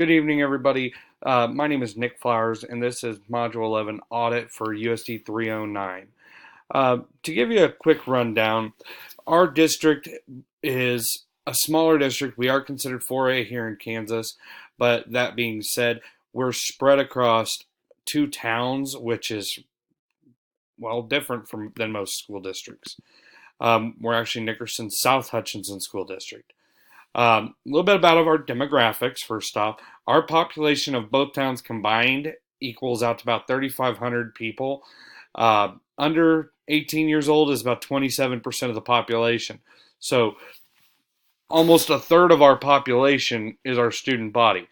Good evening, everybody. My name is Nick Flowers, and this is Module 11 Audit for USD 309. To give you a quick rundown, our district is a smaller district. We are considered 4A here in Kansas, but that being said, we're spread across two towns, which is, well, different than most school districts. We're actually Nickerson's South Hutchinson School District. A little bit about our demographics. First off, our population of both towns combined equals out to about 3,500 people. Under 18 years old is about 27% of the population. So almost a third of our population is our student body.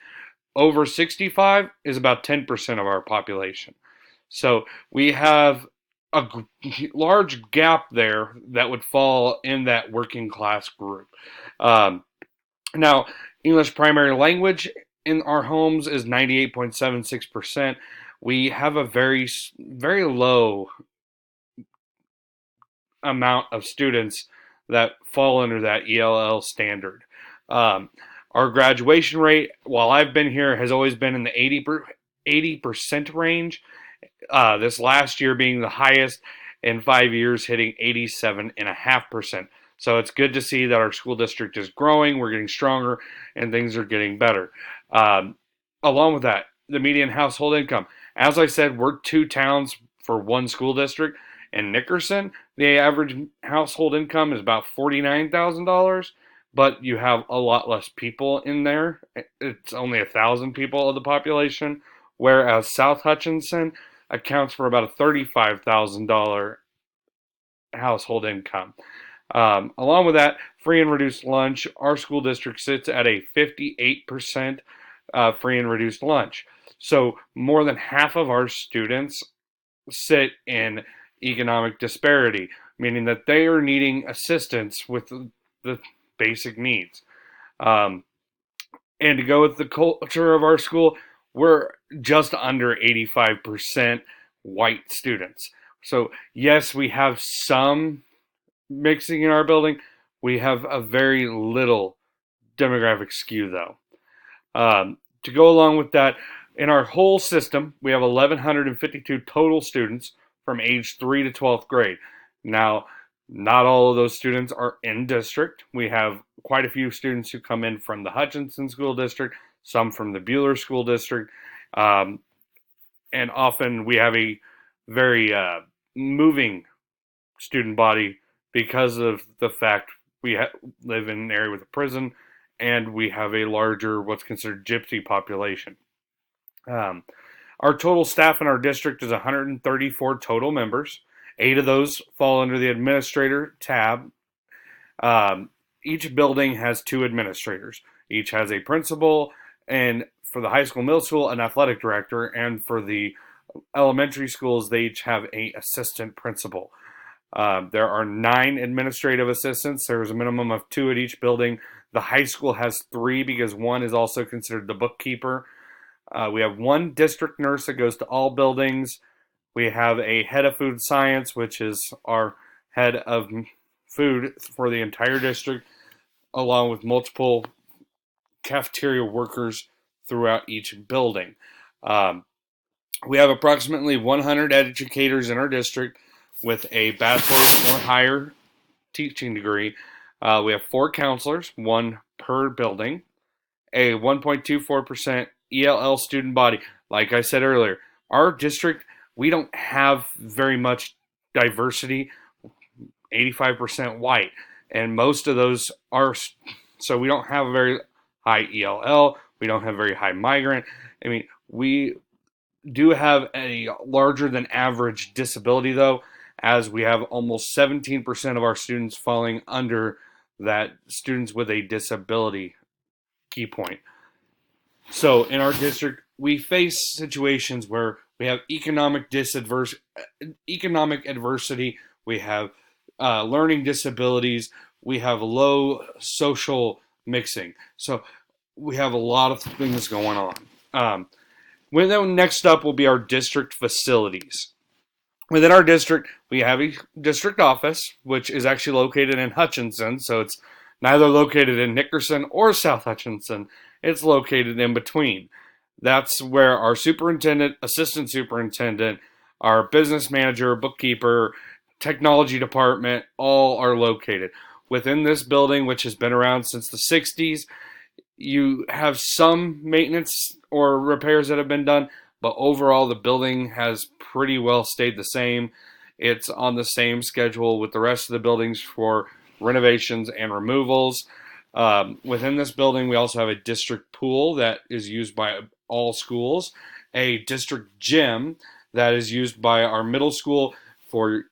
Over 65 is about 10% of our population. So we have a large gap there that would fall in that working class group. Now, English primary language in our homes is 98.76%. We have a very, very low amount of students that fall under that ELL standard. Our graduation rate, while I've been here, has always been in the 80% range. This last year being the highest in 5 years, hitting 87.5%. So it's good to see that our school district is growing, we're getting stronger, and things are getting better. Along with that, the median household income. As I said, we're two towns for one school district. In Nickerson, the average household income is about $49,000, but you have a lot less people in there. It's only 1,000 people of the population, whereas South Hutchinson accounts for about a $35,000 household income. Along with that, free and reduced lunch, our school district sits at a 58% free and reduced lunch. So more than half of our students sit in economic disparity, meaning that they are needing assistance with the basic needs. And to go with the culture of our school, we're just under 85% white students. So yes, we have some mixing in our building. We have a very little demographic skew, though. To go along with that, in our whole system, we have 1,152 total students from age 3 to 12th grade. Now, not all of those students are in district. We have quite a few students who come in from the Hutchinson School District, some from the Bueller School District, and often we have a very moving student body because of the fact we live in an area with a prison and we have a larger, what's considered gypsy population. Our total staff in our district is 134 total members. 8 of those fall under the administrator tab. Each building has 2 administrators. Each has a principal, and for the high school, middle school, an athletic director, and for the elementary schools, they each have an assistant principal. There are 9 administrative assistants. There's a minimum of 2 at each building. The high school has 3 because one is also considered the bookkeeper. We have 1 district nurse that goes to all buildings. We have a head of food science, which is our head of food for the entire district, along with multiple cafeteria workers throughout each building. We have approximately 100 educators in our district with a bachelor's or higher teaching degree. We have 4 counselors, 1 per building, a 1.24% ELL student body. Like I said earlier, our district, we don't have very much diversity, 85% white, and most of those are, so we don't have a very high ELL, we don't have very high migrant. I mean, we do have a larger than average disability though, as we have almost 17% of our students falling under that students with a disability key point. So in our district, we face situations where we have economic adversity, we have learning disabilities, we have low social mixing. So we have a lot of things going on. Next up will be our district facilities. Within our district, we have a district office, which is actually located in Hutchinson, so it's neither located in Nickerson or South Hutchinson. It's located in between. That's where our superintendent, assistant superintendent, our business manager, bookkeeper, technology department, all are located. Within this building, which has been around since the 60s, you have some maintenance or repairs that have been done, but overall the building has pretty well stayed the same. It's on the same schedule with the rest of the buildings for renovations and removals. Within this building, we also have a district pool that is used by all schools, a district gym that is used by our middle school for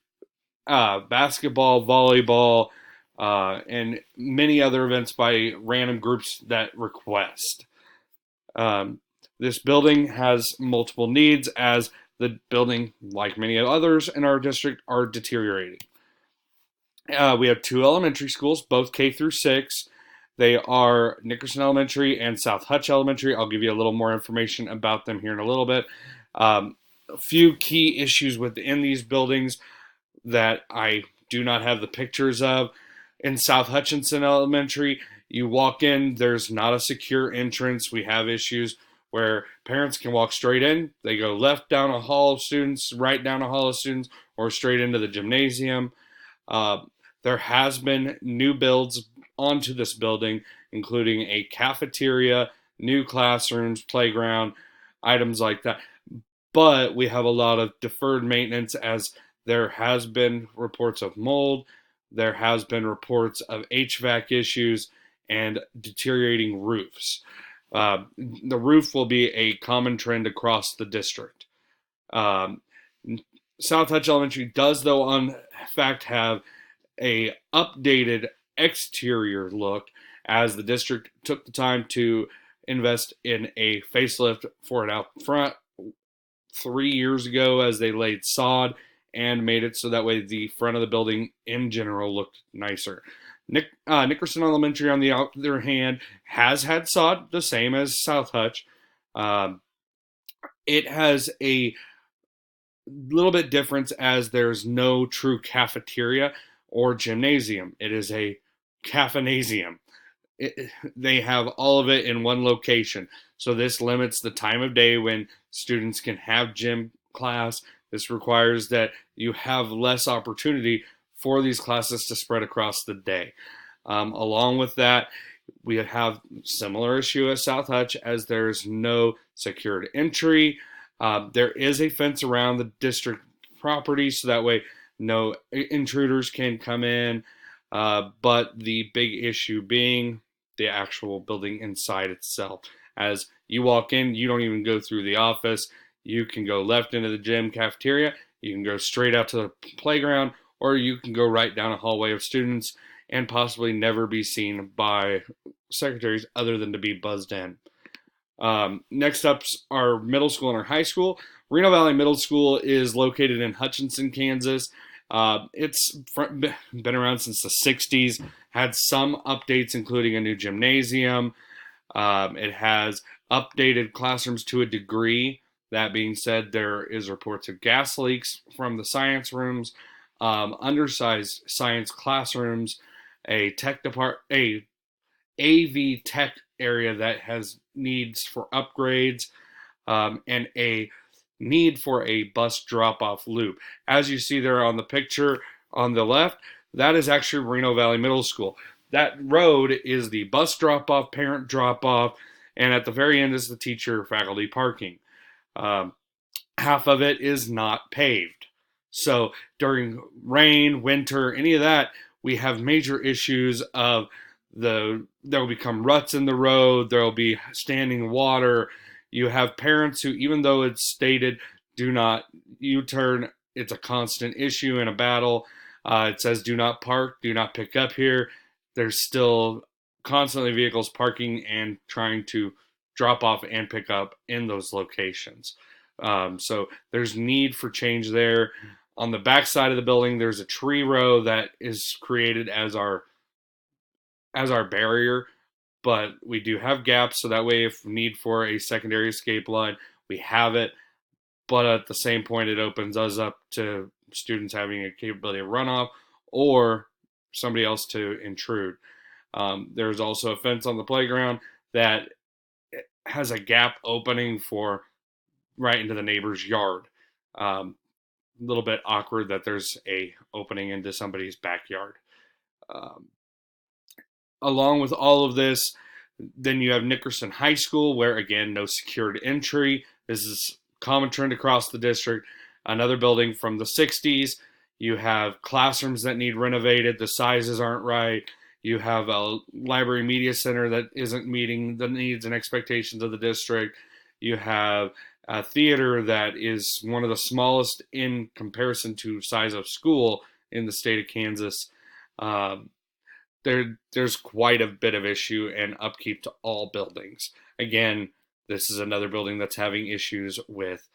basketball, volleyball, and many other events by random groups that request. Um, this building has multiple needs as the building, like many others in our district, are deteriorating. We have two elementary schools, both K through 6. They are Nickerson Elementary and South Hutch Elementary. I'll give you a little more information about them here in a little bit. A few key issues within these buildings that I do not have the pictures of. In South Hutchinson Elementary, you walk in, there's not a secure entrance. We have issues where parents can walk straight in. They go left down a hall of students, right down a hall of students, or straight into the gymnasium. Uh, there has been new builds onto this building, including a cafeteria, new classrooms, playground, items like that. But we have a lot of deferred maintenance as there has been reports of mold, there has been reports of HVAC issues and deteriorating roofs. The roof will be a common trend across the district. Um, South Hutch Elementary does, though, on fact, have a updated exterior look as the district took the time to invest in a facelift for it out front 3 years ago as they laid sod and made it so that way the front of the building in general looked nicer. Nickerson Elementary, on the other hand, has had sod, the same as South Hutch. Um, it has a little bit difference as there's no true cafeteria or gymnasium. It is a cafanasium. They have all of it in one location. So this limits the time of day when students can have gym class. This requires that you have less opportunity for these classes to spread across the day. Along with that, we have similar issue as South Hutch as there's no secured entry. There is a fence around the district property so that way no intruders can come in. But the big issue being the actual building inside itself. As you walk in, you don't even go through the office. You can go left into the gym cafeteria. You can go straight out to the playground, or you can go right down a hallway of students and possibly never be seen by secretaries other than to be buzzed in. Next up our middle school and our high school. Reno Valley Middle School is located in Hutchinson, Kansas. It's been around since the 60s, had some updates, including a new gymnasium. It has updated classrooms to a degree. That being said, there is reports of gas leaks from the science rooms, undersized science classrooms, a AV tech area that has needs for upgrades, and a need for a bus drop-off loop. As you see there on the picture on the left, that is actually Reno Valley Middle School. That road is the bus drop-off, parent drop-off, and at the very end is the teacher faculty parking. Um, Half of it is not paved. So during rain, winter, any of that, we have major issues of there will become ruts in the road, there will be standing water. You have parents who, even though it's stated do not U-turn, it's a constant issue and a battle. It says do not park, do not pick up here. There's still constantly vehicles parking and trying to drop off and pick up in those locations. So there's need for change there. On the back side of the building, there's a tree row that is created as our barrier, but we do have gaps, so that way if need for a secondary escape line, we have it. But at the same point, it opens us up to students having a capability of runoff or somebody else to intrude. There's also a fence on the playground that has a gap opening for right into the neighbor's yard. A little bit awkward that there's a opening into somebody's backyard. Um, Along with all of this, then you have Nickerson High School, where again, no secured entry. This is a common trend across the district. Another building from the 60s. You have classrooms that need renovated, the sizes aren't right. You have a library media center that isn't meeting the needs and expectations of the district. You have a theater that is one of the smallest in comparison to size of school in the state of Kansas. Um, there's quite a bit of issue and upkeep to all buildings. Again, this is another building that's having issues with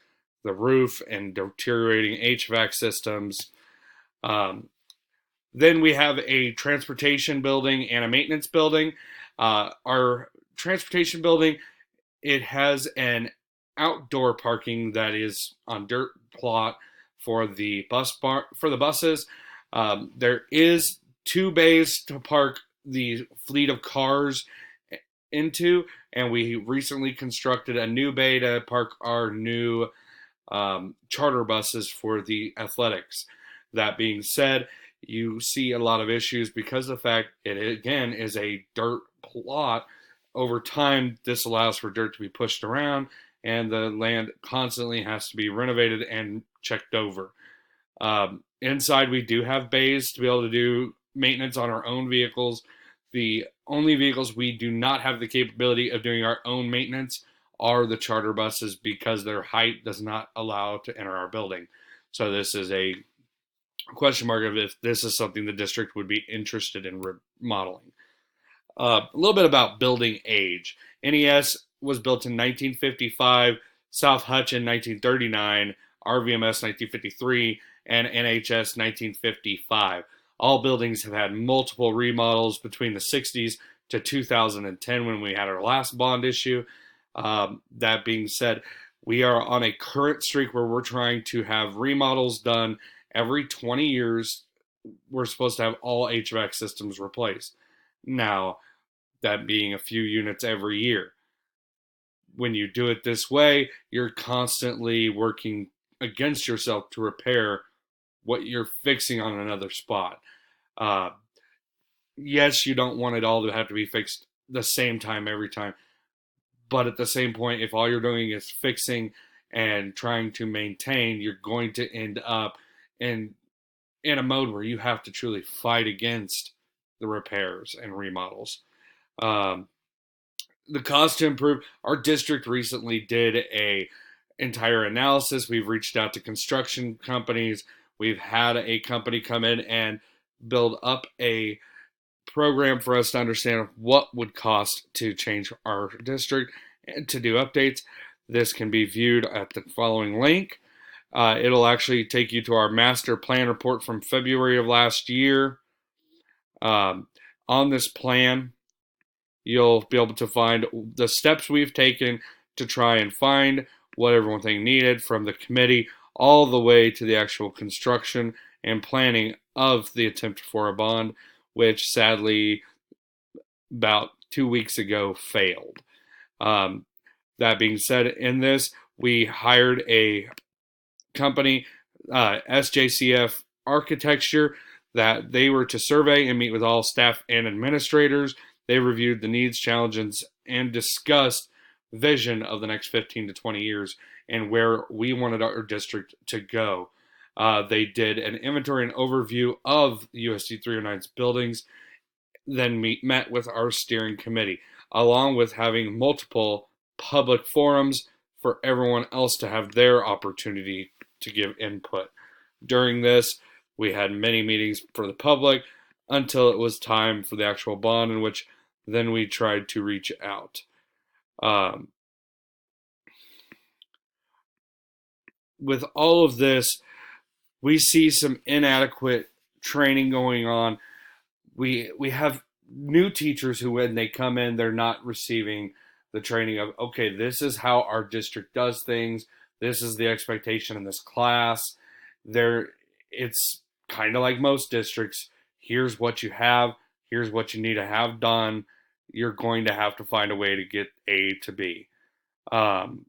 the roof and deteriorating HVAC systems. Um, then we have a transportation building and a maintenance building. Our transportation building, it has an outdoor parking that is on dirt plot for the buses. There is two bays to park the fleet of cars into, and we recently constructed a new bay to park our new charter buses for the athletics. That being said, you see a lot of issues because of the fact it again is a dirt plot. Over time, this allows for dirt to be pushed around, and the land constantly has to be renovated and checked over. Inside, we do have bays to be able to do maintenance on our own vehicles. The only vehicles we do not have the capability of doing our own maintenance are the charter buses because their height does not allow to enter our building. So this is a question mark of if this is something the district would be interested in remodeling. A little bit about building age. NES was built in 1955, South Hutch in 1939, RVMS 1953, and NHS 1955. All buildings have had multiple remodels between the 60s to 2010 when we had our last bond issue. That being said, we are on a current streak where we're trying to have remodels done every 20 years. We're supposed to have all HVAC systems replaced. Now, that being a few units every year. When you do it this way, you're constantly working against yourself to repair what you're fixing on another spot. Uh, yes, you don't want it all to have to be fixed the same time every time. But at the same point, if all you're doing is fixing and trying to maintain, you're going to end up in a mode where you have to truly fight against the repairs and remodels. Um, the cost to improve, our district recently did a entire analysis. We've reached out to construction companies. We've had a company come in and build up a program for us to understand what would cost to change our district and to do updates. This can be viewed at the following link. It'll actually take you to our master plan report from February of last year. On this plan, you'll be able to find the steps we've taken to try and find what everything needed from the committee all the way to the actual construction and planning of the attempt for a bond, which sadly about 2 weeks ago failed. That being said, in this, we hired a company, SJCF Architecture, that they were to survey and meet with all staff and administrators. They reviewed the needs, challenges, and discussed vision of the next 15 to 20 years and where we wanted our district to go. They did an inventory and overview of USD 309's buildings, then met with our steering committee, along with having multiple public forums for everyone else to have their opportunity to give input. During this, we had many meetings for the public until it was time for the actual bond, in which then we tried to reach out. With all of this, we see some inadequate training going on. We have new teachers who, when they come in, they're not receiving the training of, okay, this is how our district does things. This is the expectation in this class. It's kind of like most districts. Here's what you have. Here's what you need to have done. You're going to have to find a way to get A to B. Um,